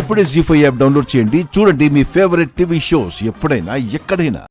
ఇప్పుడే జీ5 app download చేయండి. చూడండి మీ ఫేవరెట్ టీవీ షోస్ ఎప్పుడైనా ఎక్కడైనా.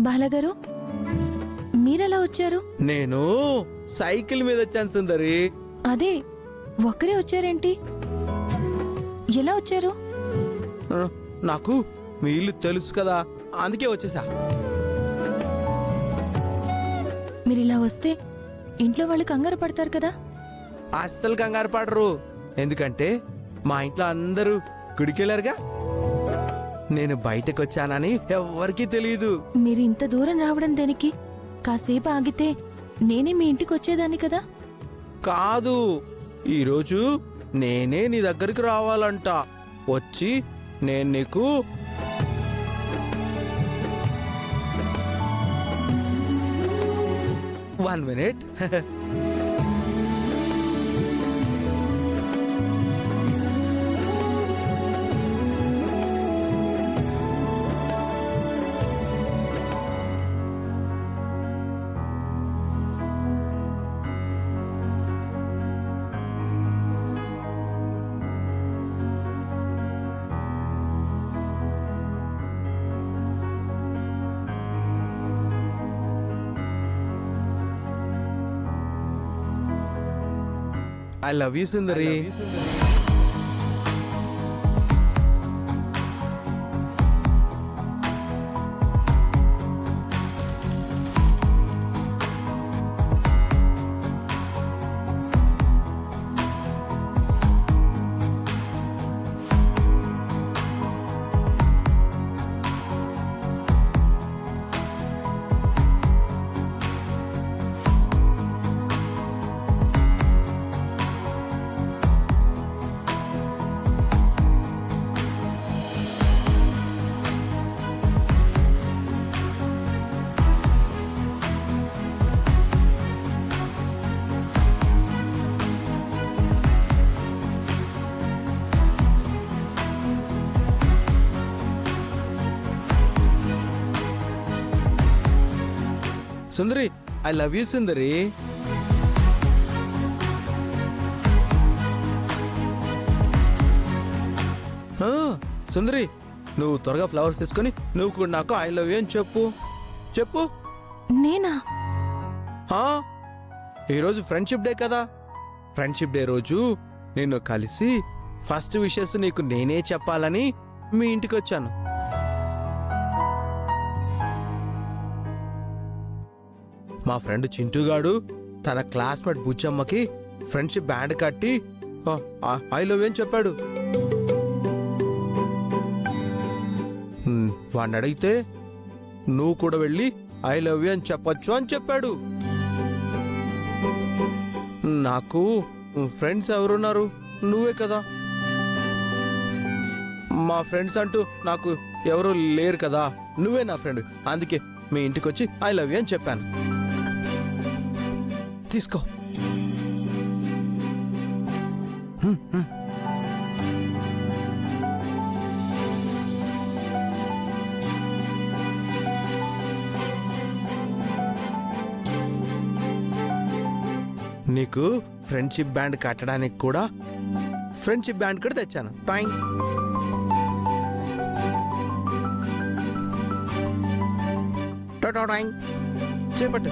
బాలగారు, మీరెలా వచ్చారు? నేను సైకిల్ మీద వచ్చాను సుందరి. అదే, ఒక్కరే వచ్చారేంటి? ఎలా వచ్చారు? నాకు మీ ఇల్లు తెలుసు కదా, అందుకే వచ్చేసా. మీరిలా వస్తే ఇంట్లో వాళ్ళు కంగారు పడతారు కదా. అస్సలు కంగారు పడరు, ఎందుకంటే మా ఇంట్లో అందరూ గుడికెళ్ళారుగా. నేను బయటకు వచ్చానని ఎవ్వరికీ తెలియదు. మీరు ఇంత దూరం రావడం దేనికి? కాసేపు ఆగితే నేనే మీ ఇంటికి వచ్చేదాన్ని కదా. కాదు, ఈరోజు నేనే నీ దగ్గరికి రావాలంట. వచ్చి నేను నీకు one minute. I love you Sundari. Sundari, I love you Sundari. Sundari, నువ్వు త్వరగా ఫ్లవర్స్ తీసుకొని నువ్వు కూడా నాకు ఐ లవ్ యూ అని చెప్పు. చెప్పు. నేనా? ఈరోజు ఫ్రెండ్షిప్ డే కదా. ఫ్రెండ్షిప్ డే రోజు నిన్ను కలిసి ఫస్ట్ విషెస్ నీకు నేనే చెప్పాలని మీ ఇంటికి వచ్చాను. మా ఫ్రెండ్ చింటూగాడు తన క్లాస్మేట్ బుచ్చమ్మకి ఫ్రెండ్షిప్ బ్యాండ్ కట్టి ఐ లవ్ యూ అని చెప్పాడు. వాడిని అడిగితే నువ్వు కూడా వెళ్ళి ఐ లవ్ యూ అని చెప్పొచ్చు అని చెప్పాడు. నాకు ఫ్రెండ్స్ ఎవరున్నారు? నువ్వే కదా. మా ఫ్రెండ్స్ అంటూ నాకు ఎవరు లేరు కదా, నువ్వే నా ఫ్రెండ్. అందుకే మీ ఇంటికి వచ్చి ఐ లవ్ యూ అని చెప్పాను. తీసుకో. నీకు ఫ్రెండ్షిప్ బ్యాండ్ కట్టడానికి కూడా ఫ్రెండ్షిప్ బ్యాండ్ కూడా తెచ్చాను. టాయింగ్. టాయింగ్ చేపట్టు.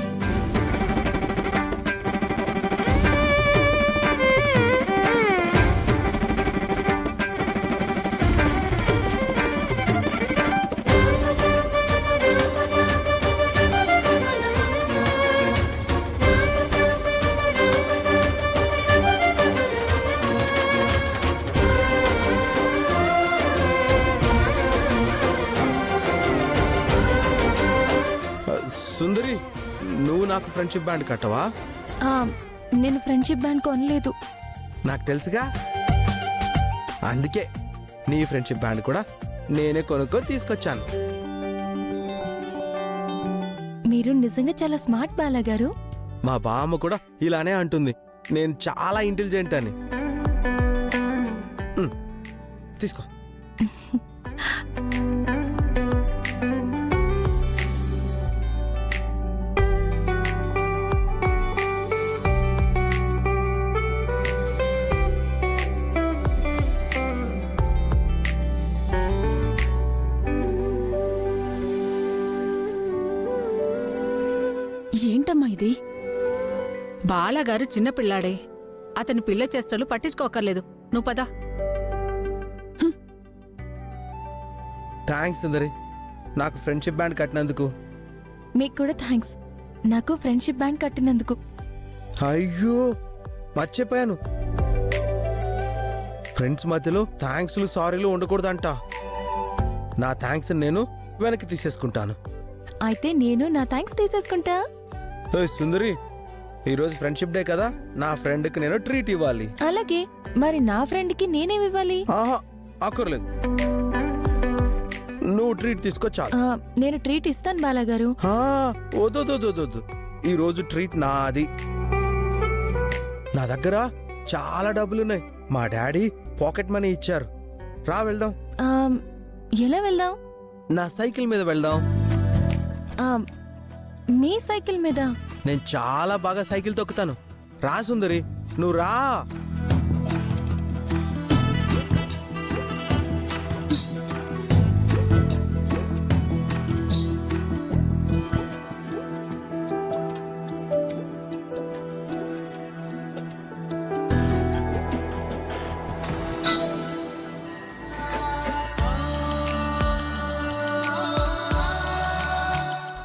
సుందరి, నువ్వు నాకు ఫ్రెండ్షిప్ బ్యాండ్ కట్టవా? ఆ, నేను ఫ్రెండ్షిప్ బ్యాండ్ కొనలేదు. నాకు తెలుసుగా, అందుకే నీ ఫ్రెండ్షిప్ బ్యాండ్ కూడా నేనే కొనుక్కొని తీసుకొచ్చాను. మీరు నిజంగా చాలా స్మార్ట్ బాలాగారు. మా బామ్మ కూడా ఇలానే అంటుంది, నేను చాలా ఇంటెలిజెంట్ అని. తీసుకో. ఏంటమ్మా ఇది? బాలాగారు చిన్నపిల్లాడే, అతని పిల్ల చేష్టలు పట్టించుకోకర్లేదు. నువ్వు పదా. థ్యాంక్స్ సుందరి, నాకు ఫ్రెండ్షిప్ బ్యాండ్ కట్టినందుకు. మీకు కూడా థ్యాంక్స్, నాకు ఫ్రెండ్షిప్ బ్యాండ్ కట్టినందుకు. అయ్యో, మర్చిపోయాను. ఫ్రెండ్స్ మధ్యలో థ్యాంక్స్లు సారీలు ఉండకూడదంట. నా థ్యాంక్స్ నేను వెనక్కి తీసేసుకుంటాను. అయితే నేను నా థ్యాంక్స్ తీసేసుకుంటా. ఏయ్ సుందరి, ఈరోజు ఫ్రెండ్షిప్ డే కదా, నా ఫ్రెండ్కి నేను ట్రీట్ ఇవ్వాలి. అలాగే, మరి నా ఫ్రెండ్కి నేనేమివ్వాలి? ఆహా, అక్కర్లేదు, నువ్వు ట్రీట్ తీసుకో చాలు. నేను ట్రీట్ ఇస్తాను బాలాగారు. వద్దు, ఈరోజు ట్రీట్ నాది. నా దగ్గర చాలా డబ్బులున్నాయి. మా డాడీ పాకెట్ మనీ ఇచ్చారు. రా వెళ్దాం. ఎలా వెళ్దాం? నా సైకిల్ మీద వెళ్దాం. మీ సైకిల్ మీద? నేను చాలా బాగా సైకిల్ తొక్కుతాను. రా సుందరి, నువ్వు రా.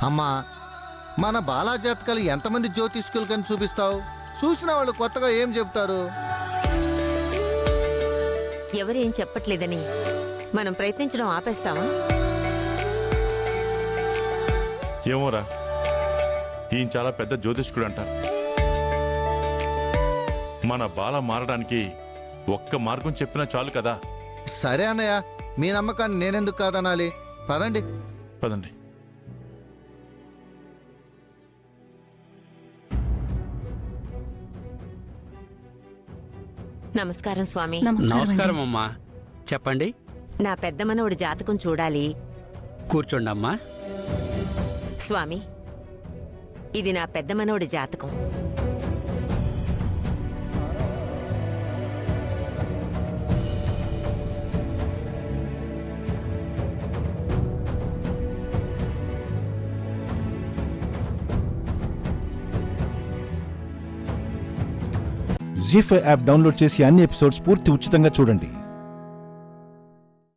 అమ్మా, మన బాలాజాతకాలు ఎంతమంది జ్యోతిష్కులు కని చూపిస్తావు? చూసిన వాళ్ళు కొత్తగా ఏం చెప్తారు? ఎవరేం చెప్పట్లేదని మనం ప్రయత్నించడం ఆపేస్తామా? ఏమోరా, ఈయన చాలా పెద్ద జ్యోతిష్కుడంట. మన బాల మారడానికి ఒక్క మార్గం చెప్పినా చాలు కదా. సరే అన్నయ్య, మీ నమ్మకాన్ని నేనెందుకు కాదనాలి? పదండి. పదండి. నమస్కారం స్వామి. నమస్కారం అమ్మా, చెప్పండి. నా పెద్ద మనవడి జాతకం చూడాలి. కూర్చోండి అమ్మా. స్వామి, ఇది నా పెద్ద మనవడి జాతకం. జీ5 యాప్ డౌన్లోడ్ చేసి అన్ని ఎపిసోడ్స్ పూర్తి ఉచితంగా చూడండి.